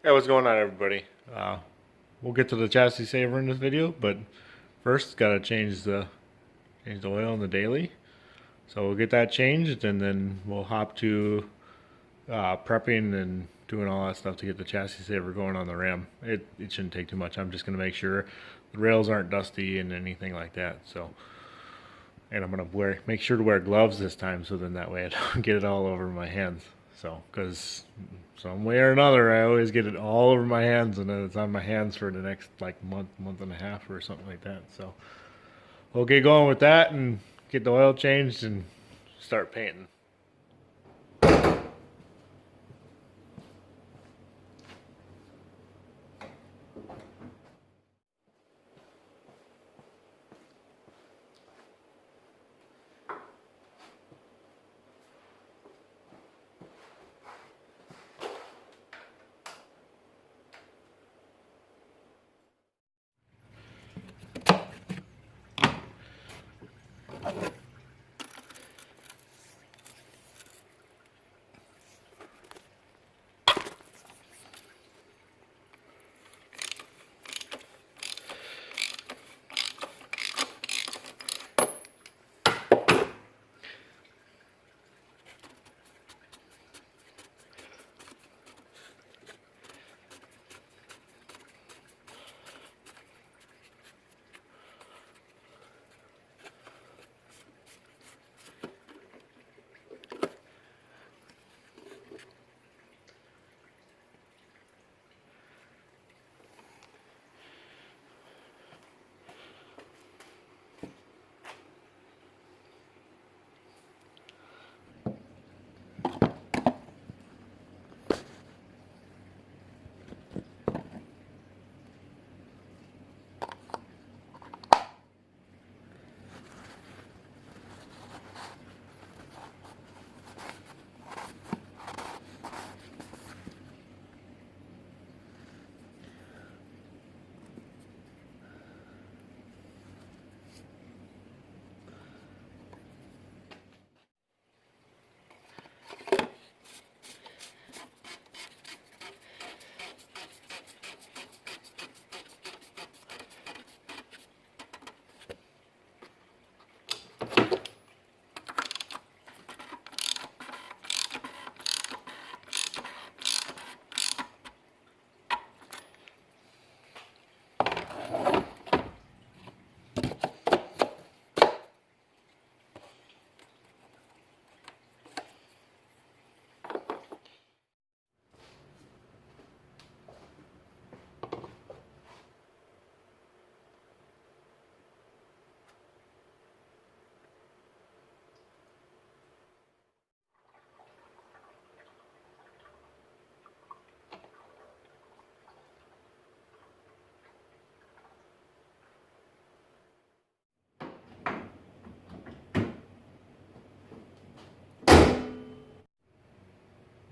Hey, what's going on, everybody? We'll get to the chassis saver in this video, but first gotta change the oil in the daily. So we'll get that changed, and then we'll hop to prepping and doing all that stuff to get the chassis saver going on the Ram. It shouldn't take too much. I'm just gonna make sure the rails aren't dusty and anything like that. So, and I'm gonna make sure to wear gloves this time, so then that way I don't get it all over my hands. So, because some way or another, I always get it all over my hands, and then it's on my hands for the next like month and a half or something like that. So we'll get going with that and get the oil changed and start painting.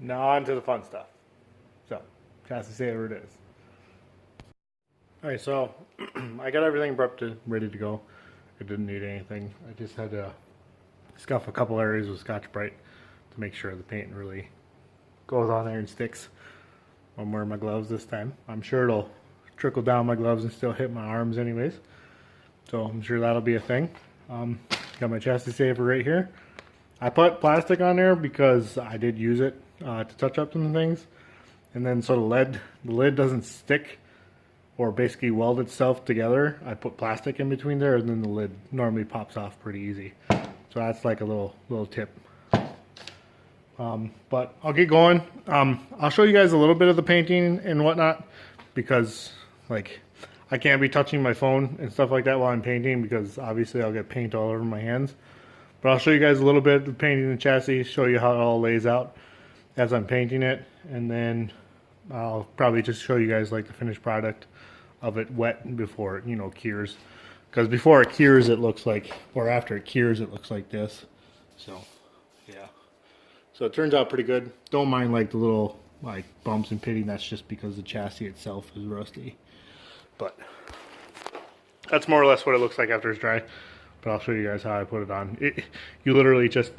Now on to the fun stuff. So, chassis saver it is. Alright, so I got everything prepped and ready to go. I didn't need anything. I just had to scuff a couple areas with Scotch-Brite to make sure the paint really goes on there and sticks. I'm wearing my gloves this time. I'm sure it'll trickle down my gloves and still hit my arms anyways. So I'm sure that'll be a thing. Got my chassis saver right here. I put plastic on there because I did use it to touch up some things, and then so the lid doesn't stick or basically weld itself together. I put plastic in between there, and then the lid normally pops off pretty easy. So that's like a little tip. But I'll get going. I'll show you guys a little bit of the painting and whatnot, because like I can't be touching my phone and stuff like that while I'm painting, because obviously I'll get paint all over my hands. But I'll show you guys a little bit of painting the chassis, show you how it all lays out as I'm painting it, and then I'll probably just show you guys like the finished product of it wet before it, you know, cures. Because before it cures, it looks like, or after it cures, it looks like this. So, yeah. So it turns out pretty good. Don't mind like the little like bumps and pitting. That's just because the chassis itself is rusty. But that's more or less what it looks like after it's dry. But I'll show you guys how I put it on. You literally just,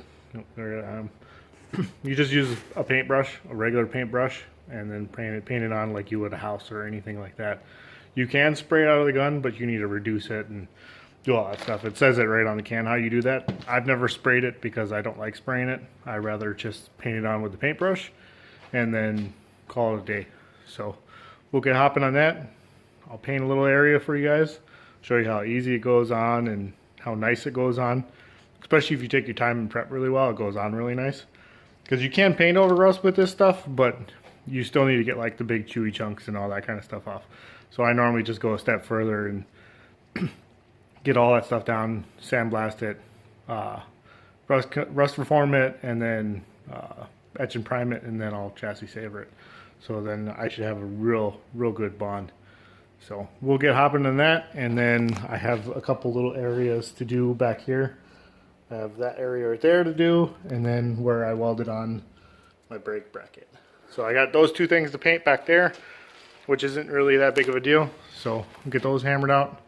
you just use a paintbrush, a regular paintbrush, and then paint it on like you would a house or anything like that. You can spray it out of the gun, but you need to reduce it and do all that stuff. It says it right on the can how you do that. I've never sprayed it because I don't like spraying it. I rather just paint it on with the paintbrush and then call it a day. So we'll get hopping on that. I'll paint a little area for you guys, show you how easy it goes on and how nice it goes on. Especially if you take your time and prep really well, it goes on really nice. Because you can paint over rust with this stuff, but you still need to get like the big chewy chunks and all that kind of stuff off. So I normally just go a step further and get all that stuff down, sandblast it, rust reform it, and then etch and prime it, and then I'll chassis saver it. So then I should have a real good bond. So we'll get hopping on that, and then I have a couple little areas to do back here. I have that area right there to do, and then where I welded on my brake bracket. So I got those two things to paint back there, which isn't really that big of a deal. So I'll get those hammered out,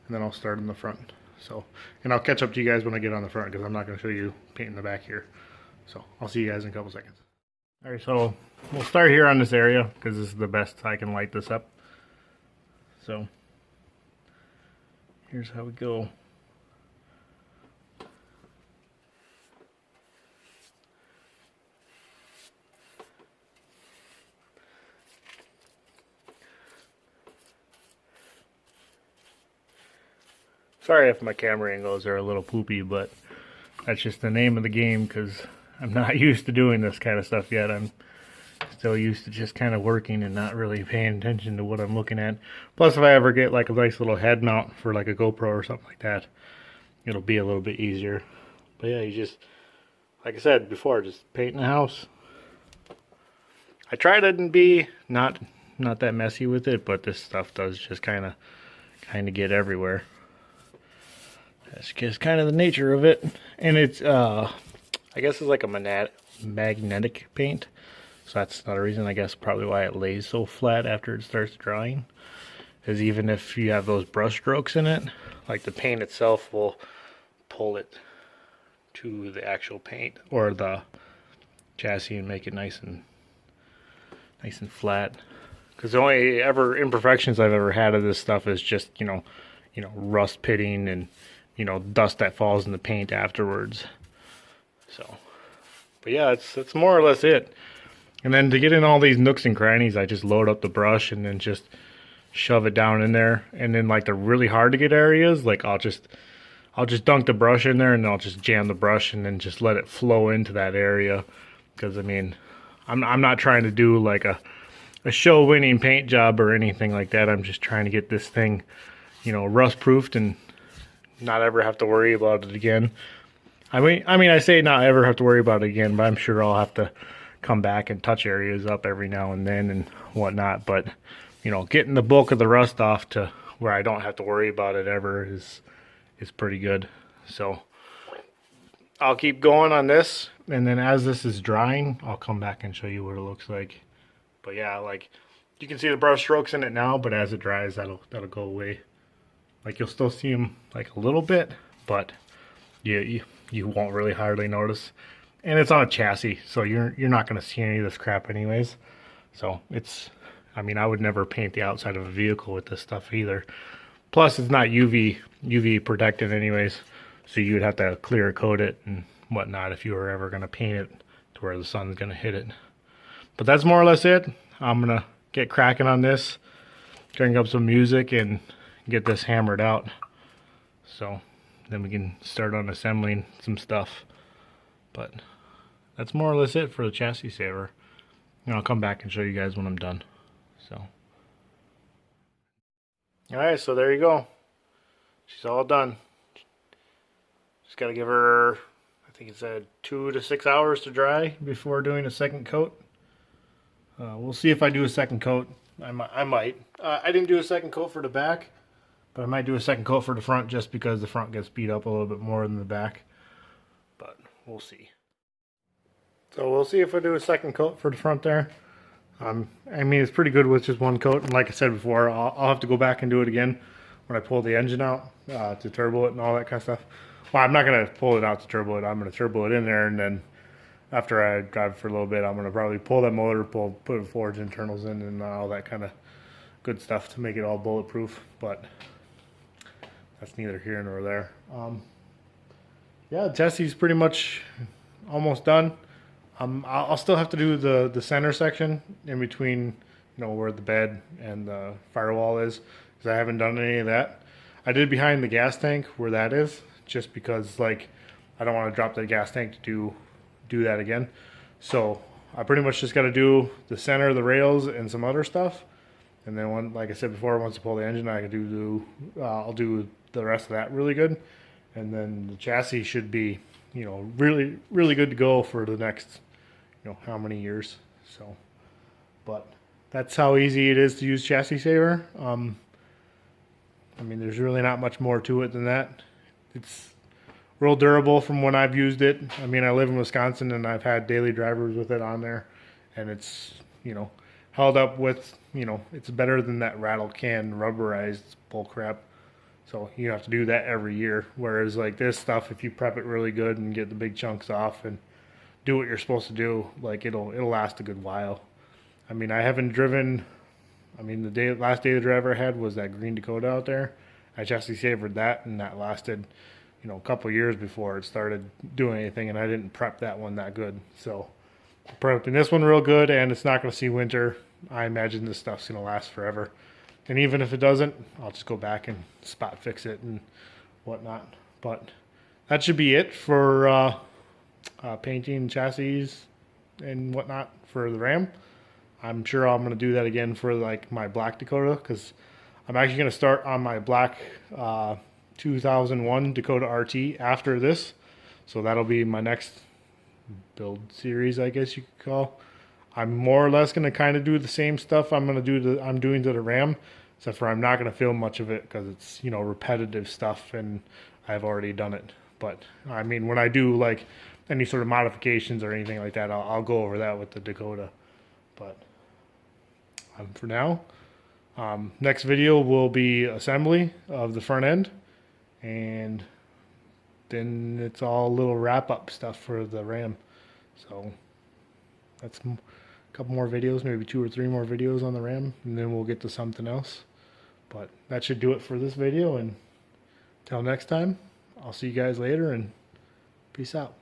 and then I'll start in the front. So, and I'll catch up to you guys when I get on the front, because I'm not going to show you painting the back here. So I'll see you guys in a couple seconds. All right, so we'll start here on this area, because this is the best I can light this up. So here's how we go. Sorry if my camera angles are a little poopy, but that's just the name of the game because I'm not used to doing this kind of stuff yet. I'm still used to just kind of working and not really paying attention to what I'm looking at. Plus, if I ever get like a nice little head mount for like a GoPro or something like that, it'll be a little bit easier. But yeah, you just, like I said before, just painting the house. I try to be not that messy with it, but this stuff does just kind of get everywhere. That's just kind of the nature of it. And it's, I guess it's like a magnetic paint. So that's another reason, I guess, probably why it lays so flat after it starts drying. Is even if you have those brush strokes in it, like the paint itself will pull it to the actual paint or the chassis and make it nice and flat. Because the only imperfections I've ever had of this stuff is just, you know, rust pitting and, you know, dust that falls in the paint afterwards. So, but yeah, that's more or less it. And then to get in all these nooks and crannies, I just load up the brush and then just shove it down in there. And then like the really hard to get areas, like I'll just dunk the brush in there and I'll just jam the brush and then just let it flow into that area. Because I mean, I'm not trying to do like a show winning paint job or anything like that. I'm just trying to get this thing, you know, rust proofed and not ever have to worry about it again. I mean, I say not ever have to worry about it again, but I'm sure I'll have to come back and touch areas up every now and then and whatnot. But, you know, getting the bulk of the rust off to where I don't have to worry about it ever is pretty good. So I'll keep going on this, and then as this is drying, I'll come back and show you what it looks like. But yeah, like you can see the brush strokes in it now, but as it dries, that'll go away. Like you'll still see them like a little bit, but you won't really hardly notice. And it's on a chassis, so you're not going to see any of this crap anyways. So it's, I mean, I would never paint the outside of a vehicle with this stuff either. Plus, it's not UV protected anyways, so you would have to clear coat it and whatnot if you were ever going to paint it to where the sun's going to hit it. But that's more or less it. I'm going to get cracking on this, turn up some music, and get this hammered out. So then we can start on assembling some stuff. But that's more or less it for the chassis saver. And I'll come back and show you guys when I'm done. So, alright, so there you go. She's all done. Just got to give her, I think it said 2 to 6 hours to dry before doing a second coat. We'll see if I do a second coat. I might. I didn't do a second coat for the back, but I might do a second coat for the front just because the front gets beat up a little bit more than the back. But we'll see. So we'll see if I do a second coat for the front there. I mean, it's pretty good with just one coat. And like I said before, I'll have to go back and do it again when I pull the engine out to turbo it and all that kind of stuff. Well, I'm not going to pull it out to turbo it. I'm going to turbo it in there and then after I drive for a little bit, I'm gonna probably pull that motor, put forged internals in, and all that kind of good stuff to make it all bulletproof. But that's neither here nor there. Yeah, the chassis pretty much almost done. I'll still have to do the center section in between, where the bed and the firewall is, because I haven't done any of that. I did behind the gas tank where that is, just because like I don't want to drop the gas tank to do that again. So I pretty much just got to do the center, the rails, and some other stuff. And then like I said before, once I pull the engine, I can I'll do the rest of that really good. And then the chassis should be, really, really good to go for the next, how many years. So, but that's how easy it is to use Chassis Saver. I mean, there's really not much more to it than that. It's real durable from when I've used it. I mean, I live in Wisconsin and I've had daily drivers with it on there, and it's, held up with, it's better than that rattle can rubberized bull crap. So you have to do that every year. Whereas like this stuff, if you prep it really good and get the big chunks off and do what you're supposed to do, like it'll last a good while. I mean, I haven't driven. I mean, last day the driver I had was that green Dakota out there. I chassis savered that, and that lasted, a couple years before it started doing anything, and I didn't prep that one that good. So I'm prepping this one real good, and it's not going to see winter. I imagine this stuff's going to last forever. And even if it doesn't, I'll just go back and spot fix it and whatnot. But that should be it for painting chassis and whatnot for the Ram. I'm sure I'm going to do that again for like my black Dakota, because I'm actually going to start on my black 2001 Dakota RT after this. So that'll be my next build series, I guess you could call. I'm more or less going to kind of do the same stuff I'm doing to the Ram, except for I'm not going to film much of it because it's, repetitive stuff and I've already done it. But I mean, when I do like any sort of modifications or anything like that, I'll go over that with the Dakota. But for now, next video will be assembly of the front end, and then it's all little wrap up stuff for the Ram. So that's a couple more videos, maybe 2 or 3 more videos on the Ram, and then we'll get to something else. But that should do it for this video, and until next time, I'll see you guys later, and peace out.